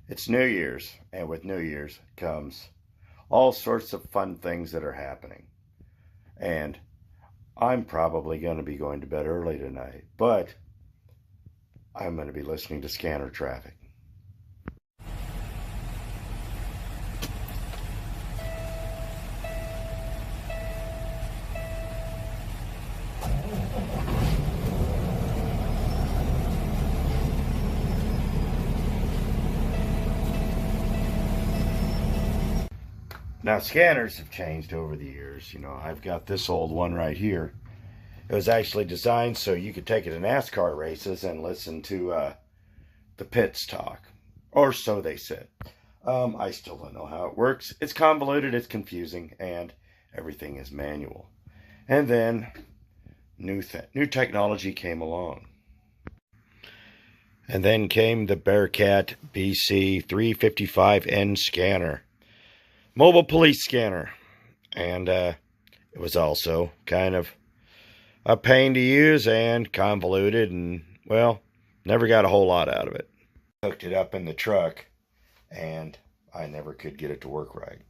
It's New Year's, and with New Year's comes all sorts of fun things that are happening. And I'm probably going to be going to bed early tonight, but I'm going to be listening to scanner traffic. Now, scanners have changed over the years. You know, I've got this old one right here. It was actually designed so you could take it to NASCAR races and listen to the pits talk. Or so they said. I still don't know how it works. It's convoluted, it's confusing, and everything is manual. And then new technology came along. And then came the Bearcat BC 355N scanner. Mobile police scanner. And it was also kind of a pain to use and convoluted, and well, never got a whole lot out of it. Hooked it up in the truck and I never could get it to work right.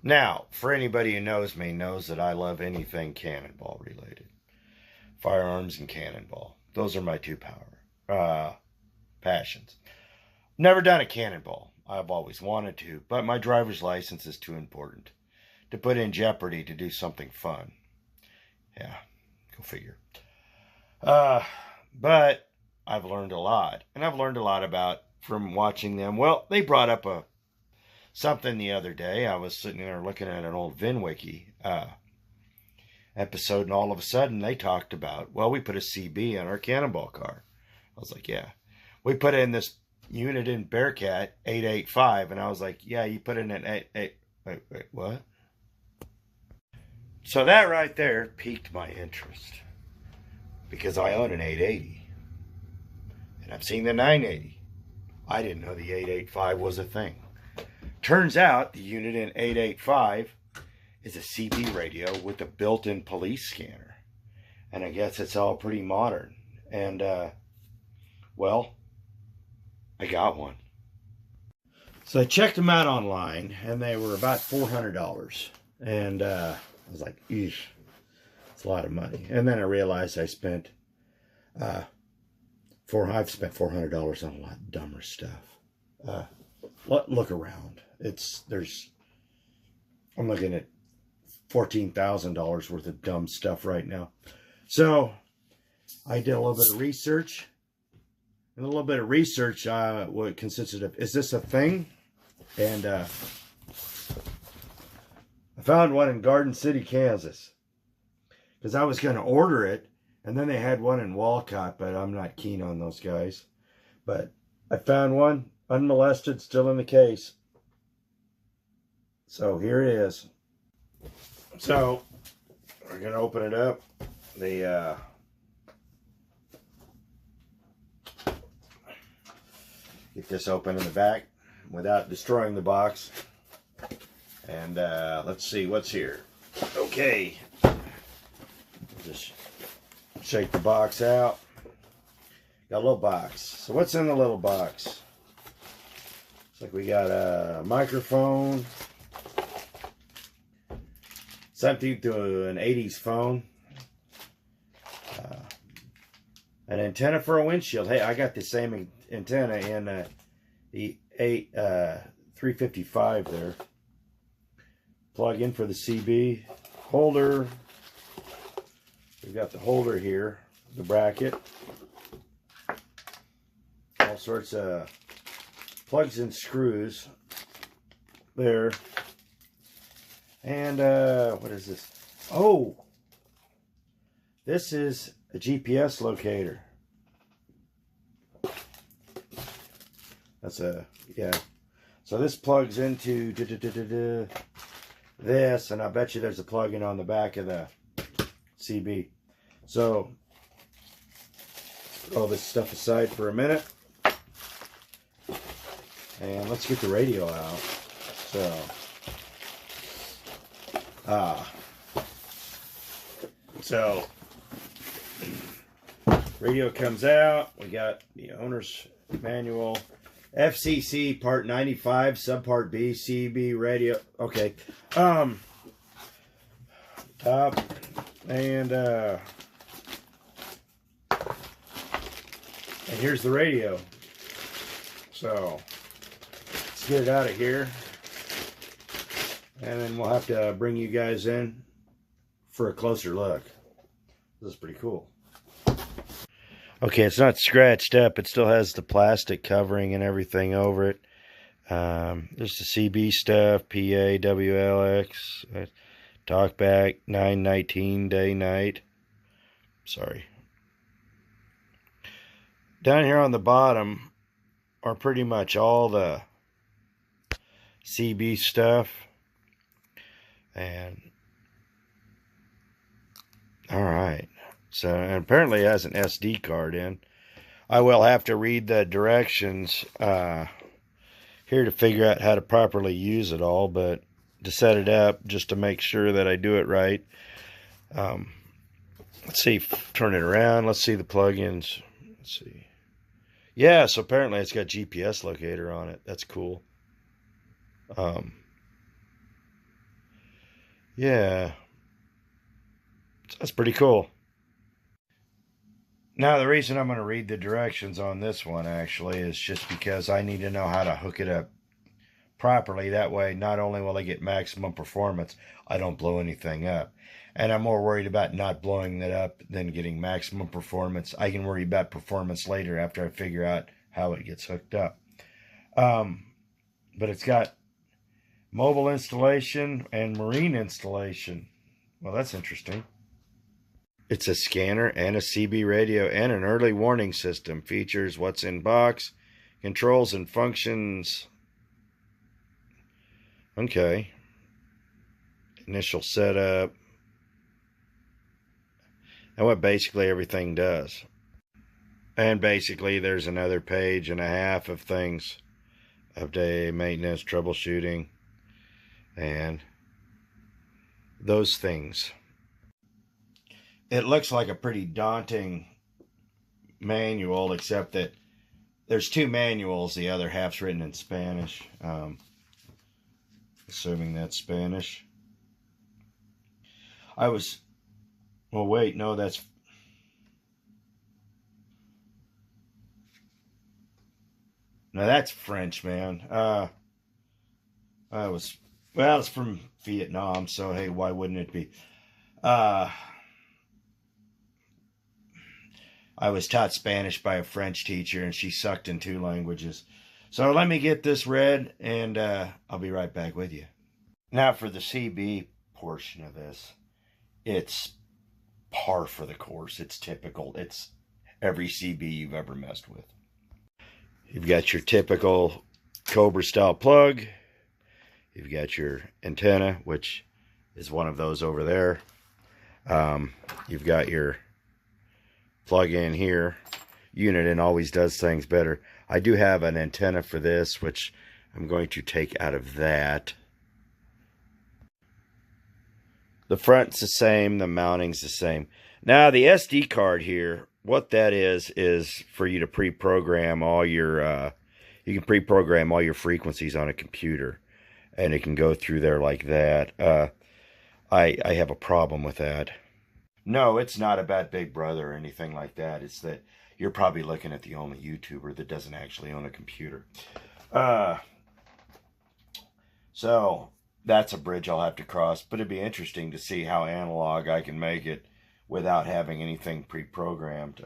Now, for anybody who knows me, knows that I love anything cannonball related. Firearms and cannonball. Those are my two passions. Never done a cannonball. I've always wanted to, but my driver's license is too important to put in jeopardy to do something fun. Yeah, go figure. But I've learned a lot, and I've learned a lot about from watching them. Well, they brought up something the other day. I was sitting there looking at an old VinWiki episode, and all of a sudden they talked about, well, we put a CB on our cannonball car. I was like, yeah. We put in this unit in Bearcat 885, and I was like, yeah, you put in an wait, what? So that right there piqued my interest, because I own an 880 and I've seen the 980. I didn't know the 885 was a thing. Turns out the unit in 885 is a CB radio with a built-in police scanner, and I guess it's all pretty modern. And well, I got one. So I checked them out online, and they were about $400. And I was like, eesh, it's a lot of money. And then I realized I've spent $400 on a lot dumber stuff. Look around. I'm looking at $14,000 worth of dumb stuff right now. So I did a little bit of research. And a little bit of research, what it consisted of, is this a thing? And I found one in Garden City, Kansas. Because I was going to order it, and then they had one in Walcott, but I'm not keen on those guys. But I found one, unmolested, still in the case. So here it is. So we're going to open it up. Get this open in the back without destroying the box. And let's see what's here. Okay. Just shake the box out. Got a little box. So what's in the little box? Looks like we got a microphone. Something to an 80s phone. An antenna for a windshield. Hey, I got the same antenna in the 355 there. Plug in for the CB. Holder. We've got the holder here. The bracket. All sorts of plugs and screws there. And what is this? Oh! This is a GPS locator. That's yeah. So this plugs into this, and I bet you there's a plug-in on the back of the CB. So, put all this stuff aside for a minute. And let's get the radio out. So, radio comes out. We got the owner's manual. FCC Part 95, Subpart B, CB radio. Okay. Top. And here's the radio. So, let's get it out of here. And then we'll have to bring you guys in for a closer look. This is pretty cool. Okay, it's not scratched up. It still has the plastic covering and everything over it. There's the CB stuff, PA, WLX, talkback, 919, day, night. Sorry. Down here on the bottom are pretty much all the CB stuff. And all right. So, and apparently it has an SD card in. I will have to read the directions here to figure out how to properly use it all, but to set it up just to make sure that I do it right. Let's see, turn it around. Let's see the plugins. Let's see. Yeah, so apparently it's got GPS locator on it. That's cool. Yeah. That's pretty cool. Now, the reason I'm going to read the directions on this one, actually, is just because I need to know how to hook it up properly. That way, not only will I get maximum performance, I don't blow anything up. And I'm more worried about not blowing it up than getting maximum performance. I can worry about performance later after I figure out how it gets hooked up. But it's got mobile installation and marine installation. Well, that's interesting. It's a scanner and a CB radio and an early warning system. Features what's in box, controls and functions. Okay. Initial setup. And what basically everything does. And basically there's another page and a half of things. Update, maintenance, troubleshooting, and those things. It looks like a pretty daunting manual, except that there's two manuals. The other half's written in Spanish. Assuming that's Spanish. Well, wait, no, that's... No, that's French, man. It's from Vietnam, so hey, why wouldn't it be? I was taught Spanish by a French teacher, and she sucked in 2 languages. So let me get this read, and I'll be right back with you. Now for the CB portion of this, it's par for the course. It's typical. It's every CB you've ever messed with. You've got your typical Cobra style plug. You've got your antenna, which is one of those over there. You've got your plug in here. Unit always does things better. I do have an antenna for this, which I'm going to take out of that. The front's the same, the mounting's the same. Now the SD card here, what that is for you to pre-program all your, you can pre-program all your frequencies on a computer, and it can go through there like that. I have a problem with that. No, it's not about Big Brother or anything like that. It's that you're probably looking at the only YouTuber that doesn't actually own a computer. So that's a bridge I'll have to cross, but it'd be interesting to see how analog I can make it without having anything pre-programmed.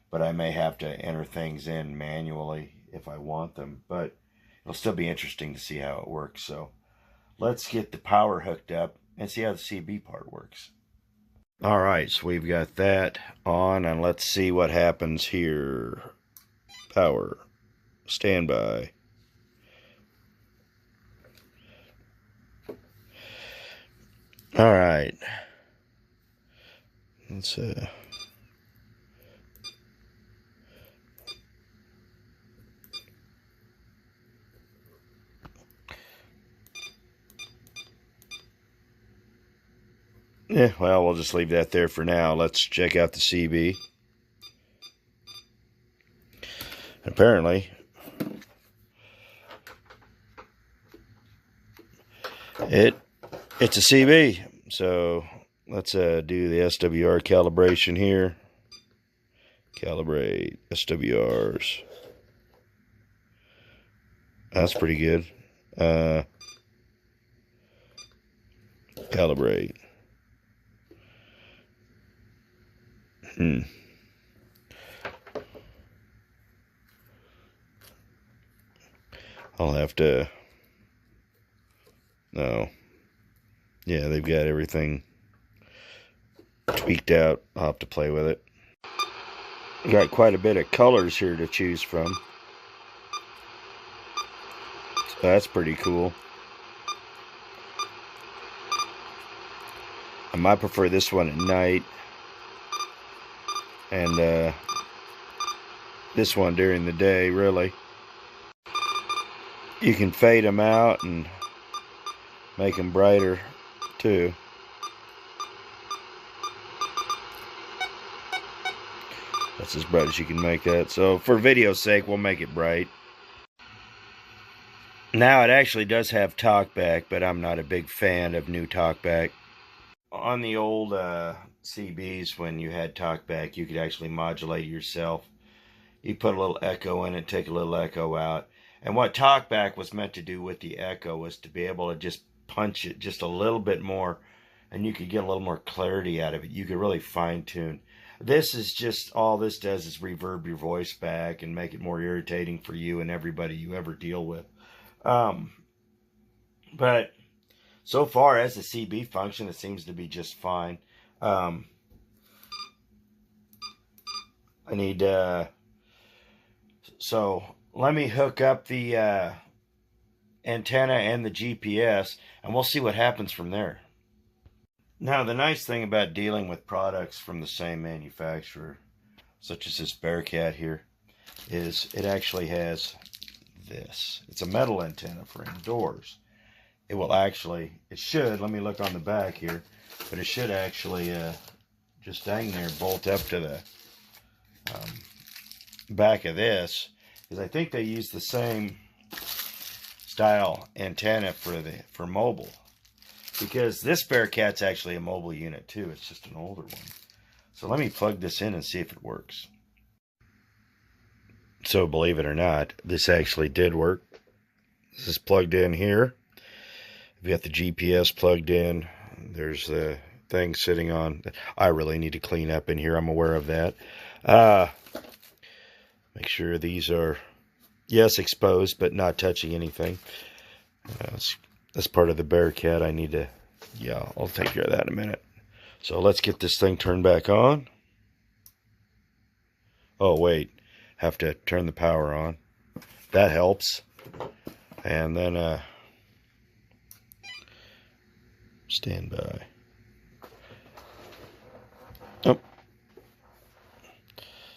But I may have to enter things in manually if I want them, but it'll still be interesting to see how it works. So let's get the power hooked up and see how the CB part works. All right, so we've got that on, and let's see what happens here. Power, standby. All right. Let's yeah, well, we'll just leave that there for now. Let's check out the CB. Apparently, It's a CB, so let's do the SWR calibration here. Calibrate SWRs. That's pretty good. Calibrate. I'll have to. No. Yeah, they've got everything tweaked out. I'll have to play with it. Got quite a bit of colors here to choose from. So that's pretty cool. I might prefer this one at night. And this one during the day, really. You can fade them out and make them brighter too. That's as bright as you can make that. So for video's sake, we'll make it bright. Now it actually does have talkback, but I'm not a big fan of new talkback. On the old CBs, when you had talkback, you could actually modulate yourself. You put a little echo in it, take a little echo out. And what talkback was meant to do with the echo was to be able to just punch it just a little bit more, and you could get a little more clarity out of it. You could really fine tune. This is just, all this does is reverb your voice back and make it more irritating for you and everybody you ever deal with. But so far as the CB function, it seems to be just fine. I need, so let me hook up the antenna and the GPS, and we'll see what happens from there. Now, the nice thing about dealing with products from the same manufacturer, such as this Bearcat here, is it actually has this. It's a metal antenna for indoors. It will actually, it should, let me look on the back here, but it should actually just hang there, bolt up to the back of this, because I think they use the same style antenna for mobile. Because this Bearcat's actually a mobile unit too. It's just an older one. So let me plug this in and see if it works. So believe it or not, this actually did work. This is plugged in here. We've got the GPS plugged in. There's the thing sitting on. I really need to clean up in here. I'm aware of that. Make sure these are, yes, exposed, but not touching anything. That's part of the Bearcat. I need to, yeah, I'll take care of that in a minute. So let's get this thing turned back on. Oh, wait. Have to turn the power on. That helps. And then, stand by. Oh.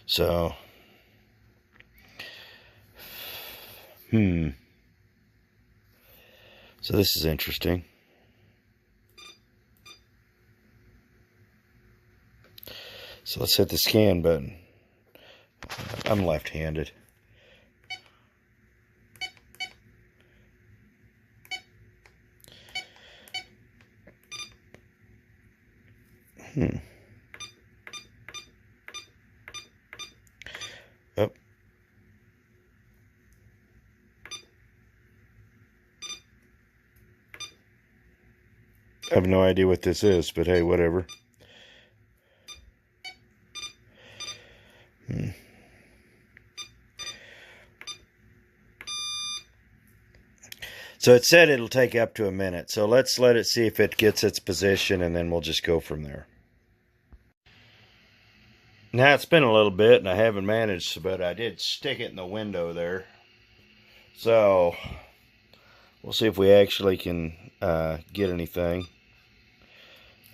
So, so this is interesting. So let's hit the scan button. I'm left-handed. Oh. I have no idea what this is, but hey, whatever. So it said it'll take up to a minute. So let's let it see if it gets its position, and then we'll just go from there. Now it's been a little bit, and I haven't managed, but I did stick it in the window there. So we'll see if we actually can get anything.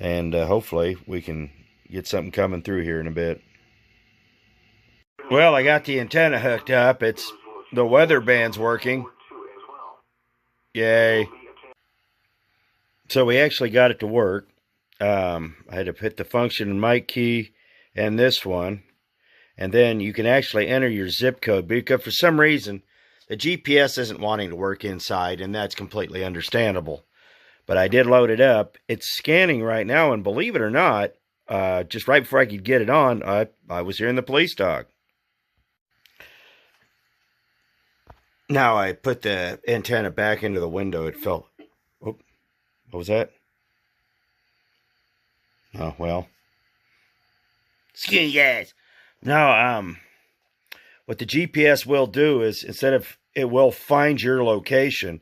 And hopefully we can get something coming through here in a bit. Well, I got the antenna hooked up. It's the weather band's working. Yay. So we actually got it to work. I had to hit the function and mic key and this one. And then you can actually enter your zip code, because for some reason the GPS isn't wanting to work inside, and that's completely understandable. But I did load it up. It's scanning right now, and believe it or not, just right before I could get it on, I was hearing the police dog. Now I put the antenna back into the window. It fell. Oh, what was that? Oh, well. Skinny guys. No, what the GPS will do is, instead of, it will find your location,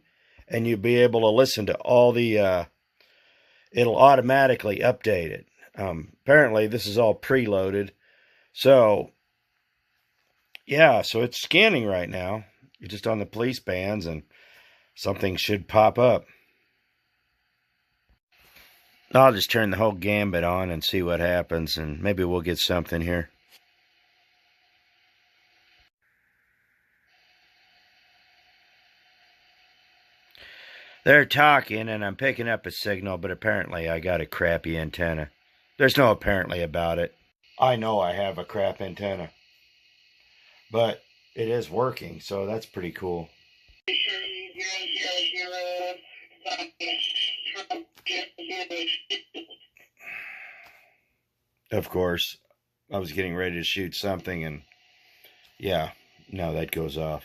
and you'll be able to listen to all the, it'll automatically update it. Apparently this is all preloaded. So, yeah, so it's scanning right now. You're just on the police bands, and something should pop up. I'll just turn the whole gambit on and see what happens, and maybe we'll get something here. They're talking, and I'm picking up a signal, but apparently I got a crappy antenna. There's no apparently about it. I know I have a crap antenna, but it is working, so that's pretty cool. Of course, I was getting ready to shoot something, and yeah, now that goes off.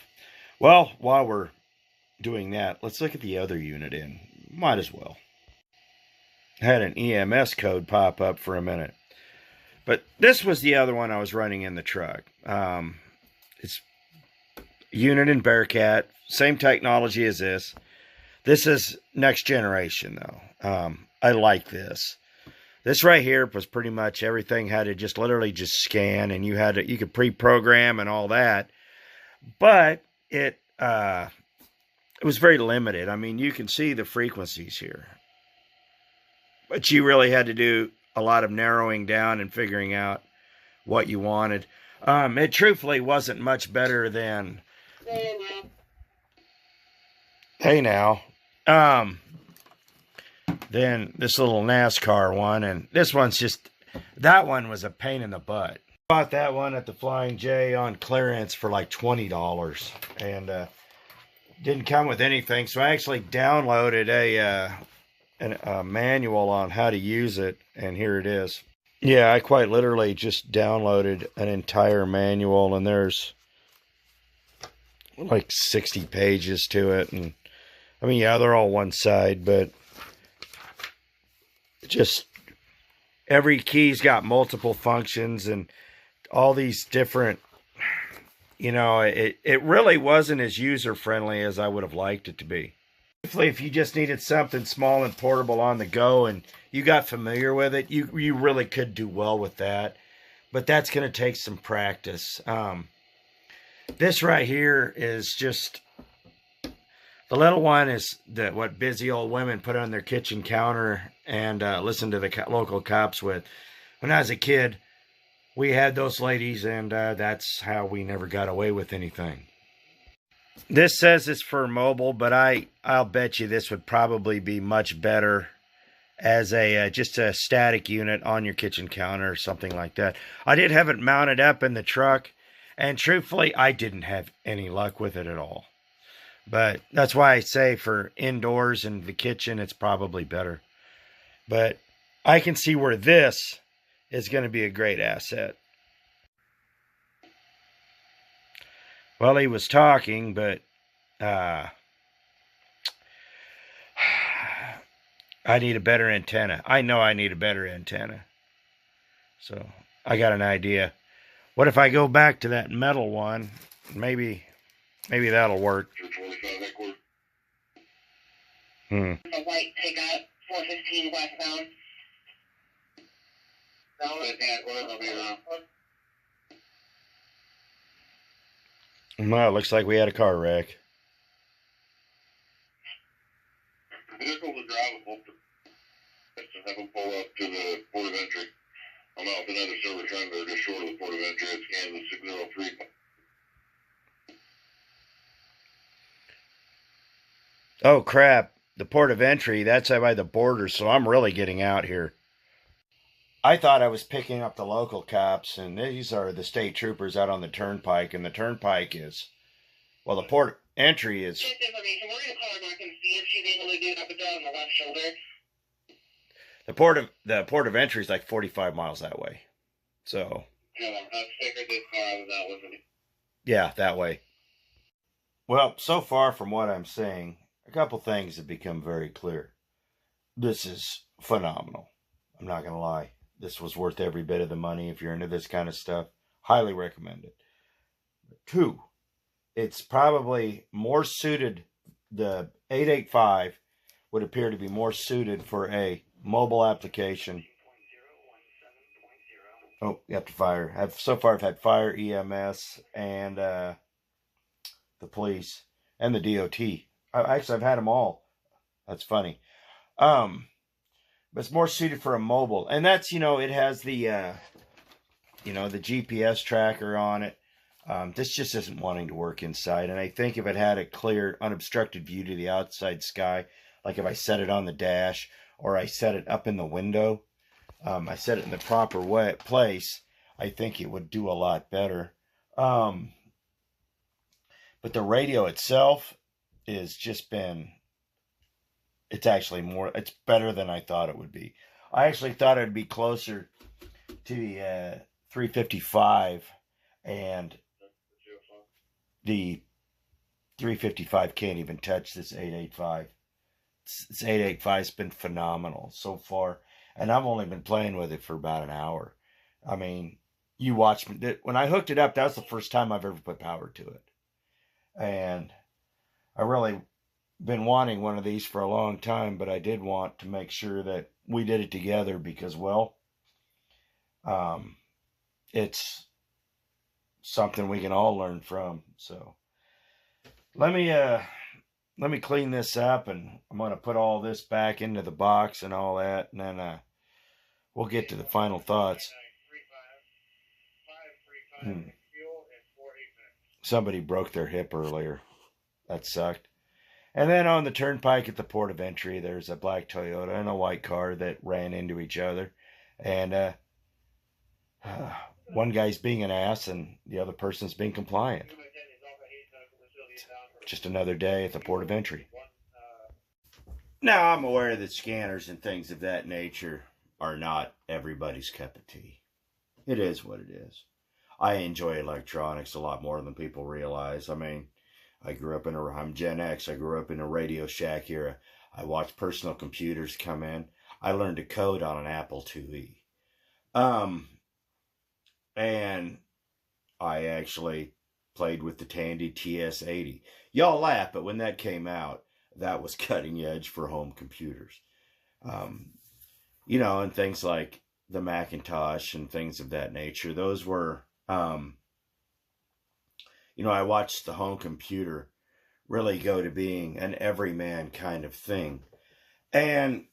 Well, while we're doing that, let's look at the other unit in. Might as well. I had an EMS code pop up for a minute. But this was the other one I was running in the truck. It's a unit in Bearcat. Same technology as this. This is next generation, though. I like this. This right here was pretty much everything had to just literally just scan, and you could pre-program and all that. But it was very limited. I mean, you can see the frequencies here, but you really had to do a lot of narrowing down and figuring out what you wanted. It truthfully wasn't much better than than this little NASCAR one, and this one's just, that one was a pain in the butt. Bought that one at the Flying J on clearance for like $20, and didn't come with anything, so I actually downloaded a manual on how to use it, and here it is. Yeah, I quite literally just downloaded an entire manual, and there's like 60 pages to it, and I mean, yeah, they're all one side, but just every key's got multiple functions and all these different, you know, it really wasn't as user-friendly as I would have liked it to be. If you just needed something small and portable on the go and you got familiar with it, you really could do well with that. But that's going to take some practice. This right here is just, the little one is what busy old women put on their kitchen counter and listen to the local cops with. When I was a kid, we had those ladies, and that's how we never got away with anything. This says it's for mobile, but I'll bet you this would probably be much better as a just a static unit on your kitchen counter or something like that. I did have it mounted up in the truck, and truthfully, I didn't have any luck with it at all. But that's why I say for indoors and the kitchen, it's probably better. But I can see where this is going to be a great asset. Well, he was talking, but I need a better antenna. I know I need a better antenna. So I got an idea. What if I go back to that metal one? Maybe that'll work. A white pickup, 415 westbound. Well, it looks like we had a car wreck. Vehicle is drivable. Have them pull up to the port of entry. I'm out with another server trying to go just short of the port of entry. It's Kansas 603. Oh, crap. The port of entry, that's by the border, so I'm really getting out here. I thought I was picking up the local cops, and these are the state troopers out on the turnpike, and the turnpike is, well, the port entry is... Check the information. We're going to call her back and see if she's able to do it up and down on the left shoulder. The port of entry is like 45 miles that way. So... Yeah, I figured this car was out, wasn't it? Yeah, that way. Well, so far from what I'm saying, a couple things have become very clear. This is phenomenal. I'm not going to lie. This was worth every bit of the money. If you're into this kind of stuff, highly recommend it. 2, it's probably more suited, the 885 would appear to be more suited for a mobile application. Oh, you have to fire. So far I've had fire, EMS, and the police, and the DOT. I've had them all. That's funny. But it's more suited for a mobile. And that's, it has the, the GPS tracker on it. This just isn't wanting to work inside. And I think if it had a clear, unobstructed view to the outside sky, like if I set it on the dash or I set it up in the window, I set it in the proper place, I think it would do a lot better. But the radio itself is just been, it's better than I thought it would be. I actually thought it would be closer to the 355, and the 355 can't even touch this 885. This 885's been phenomenal so far, and I've only been playing with it for about an hour. I mean, you watch me. When I hooked it up, that was the first time I've ever put power to it. And I really been wanting one of these for a long time, but I did want to make sure that we did it together because, well, it's something we can all learn from. So let me clean this up, and I'm going to put all this back into the box and all that, and then we'll get to the final thoughts. Somebody broke their hip earlier. That sucked. And then on the turnpike at the port of entry, there's a black Toyota and a white car that ran into each other. And one guy's being an ass and the other person's being compliant. Just another day at the port of entry. Now, I'm aware that scanners and things of that nature are not everybody's cup of tea. It is what it is. I enjoy electronics a lot more than people realize. I mean, I'm Gen X. I grew up in a Radio Shack era. I watched personal computers come in. I learned to code on an Apple IIe. And I actually played with the Tandy TS-80. Y'all laugh, but when that came out, that was cutting edge for home computers. And things like the Macintosh and things of that nature. Those were, I watched the home computer really go to being an everyman kind of thing. And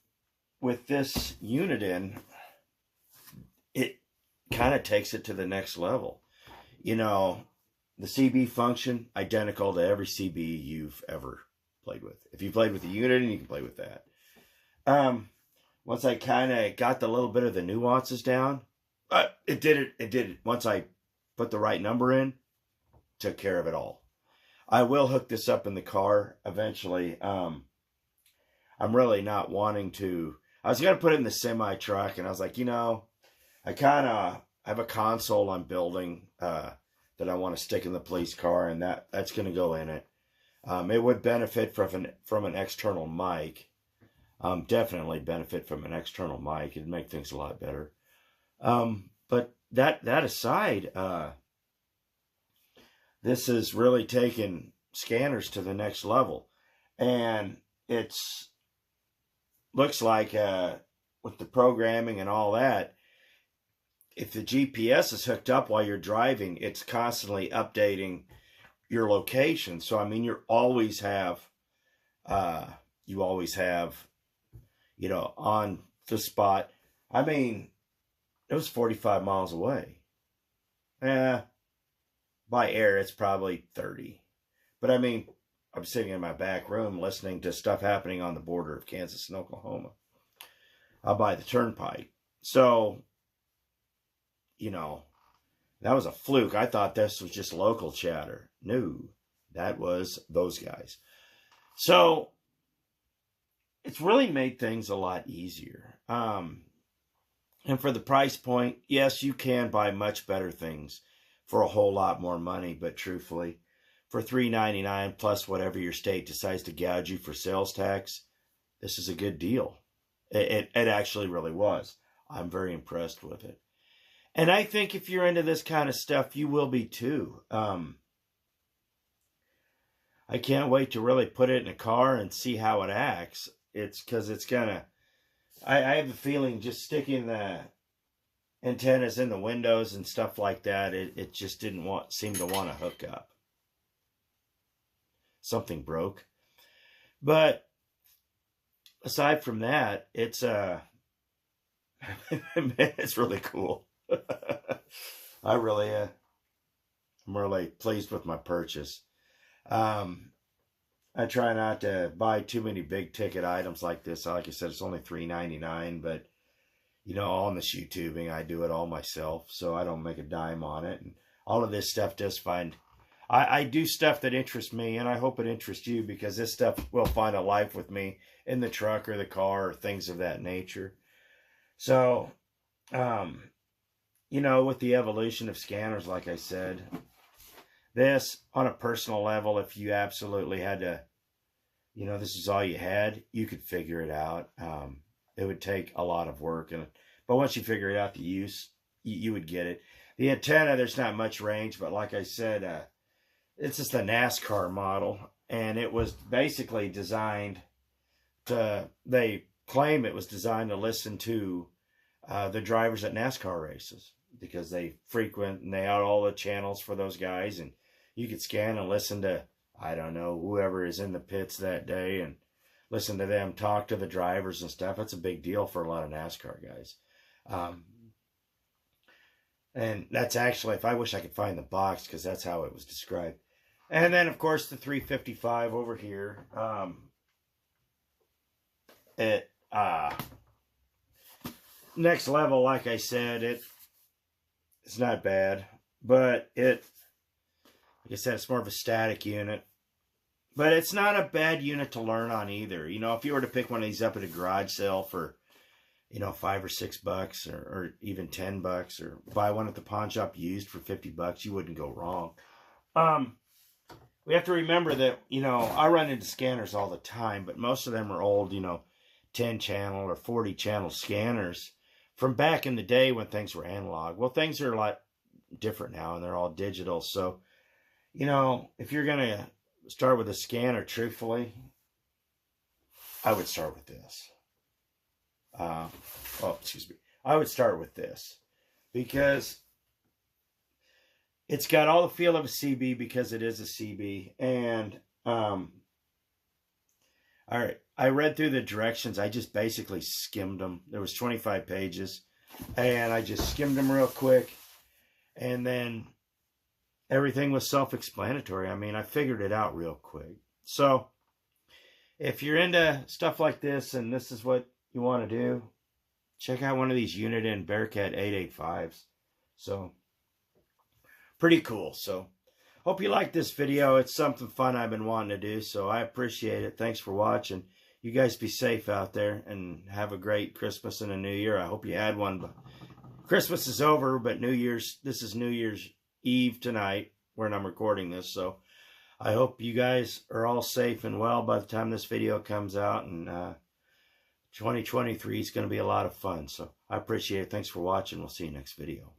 with this Uniden, it kind of takes it to the next level. The CB function, identical to every CB you've ever played with. If you played with the Uniden, you can play with that. Once I kind of got the little bit of the nuances down, it did it. Once I put the right number in, took care of it all. I will hook this up in the car eventually. I'm really not wanting to. I was going to put it in the semi truck, and I was like, I kind of have a console I'm building that I want to stick in the police car, and that's going to go in it. It would benefit from an external mic. Definitely benefit from an external mic. It'd make things a lot better. But that aside, this has really taken scanners to the next level. And looks like with the programming and all that, if the GPS is hooked up while you're driving, it's constantly updating your location. So, I mean, you always have, on the spot. I mean, it was 45 miles away. By air, it's probably 30. But I mean, I'm sitting in my back room listening to stuff happening on the border of Kansas and Oklahoma. By the turnpike. So, that was a fluke. I thought this was just local chatter. No, That was those guys. So it's really made things a lot easier. And for the price point, yes, you can buy much better things for a whole lot more money. But truthfully, for $3.99 plus whatever your state decides to gouge you for sales tax, this is a good deal. It actually really was. I'm very impressed with it. And I think if you're into this kind of stuff, you will be too. I can't wait to really put it in a car and see how it acts. It's because it's gonna, I have a feeling just sticking the antennas in the windows and stuff like that, it just didn't seem to want to hook up. Something broke. But aside from that, it's it's really cool. I'm really pleased with my purchase. I try not to buy too many big ticket items like this. Like I said, it's only $3.99, but you know, all in this YouTubing, I do it all myself, so I don't make a dime on it. And all of this stuff does find, I do stuff that interests me, and I hope it interests you, because this stuff will find a life with me in the truck or the car or things of that nature. So, you know, with the evolution of scanners, like I said, this, on a personal level, if you absolutely had to, you know, this is all you had, you could figure it out. It would take a lot of work, but once you figure out the use, you would get it. The antenna, there's not much range, but like I said, it's just a NASCAR model, and it was basically designed to, they claim it was designed to listen to the drivers at NASCAR races, because they frequent and they had all the channels for those guys, and you could scan and listen to, I don't know, whoever is in the pits that day, and listen to them talk to the drivers and stuff. It's a big deal for a lot of NASCAR guys. And that's actually, if I wish I could find the box, because that's how it was described. And then, of course, the 355 over here. Next level, like I said, it's not bad, but like I said, it's more of a static unit. But it's not a bad unit to learn on either. You know, if you were to pick one of these up at a garage sale for, you know, $5 or $6, or even $10, or buy one at the pawn shop used for $50, you wouldn't go wrong. We have to remember that, you know, I run into scanners all the time, but most of them are old, you know, 10-channel or 40-channel scanners from back in the day when things were analog. Well, things are a lot different now, and they're all digital. So, you know, if you're going to start with a scanner, truthfully, I would start with this. I would start with this, because it's got all the feel of a CB, because it is a CB. And all right, I read through the directions. I just basically skimmed them. There was 25 pages, and I just skimmed them real quick, and then everything was self-explanatory. I mean, I figured it out real quick. So if you're into stuff like this and this is what you want to do, check out one of these Uniden Bearcat 885s. So pretty cool. So hope you like this video. It's something fun I've been wanting to do, so I appreciate it. Thanks for watching. You guys be safe out there, and have a great Christmas and a New Year. I hope you had one. But Christmas is over, but this is New Year's Eve tonight when I'm recording this. So I hope you guys are all safe and well by the time this video comes out. And 2023 is going to be a lot of fun. So I appreciate it. Thanks for watching. We'll see you next video.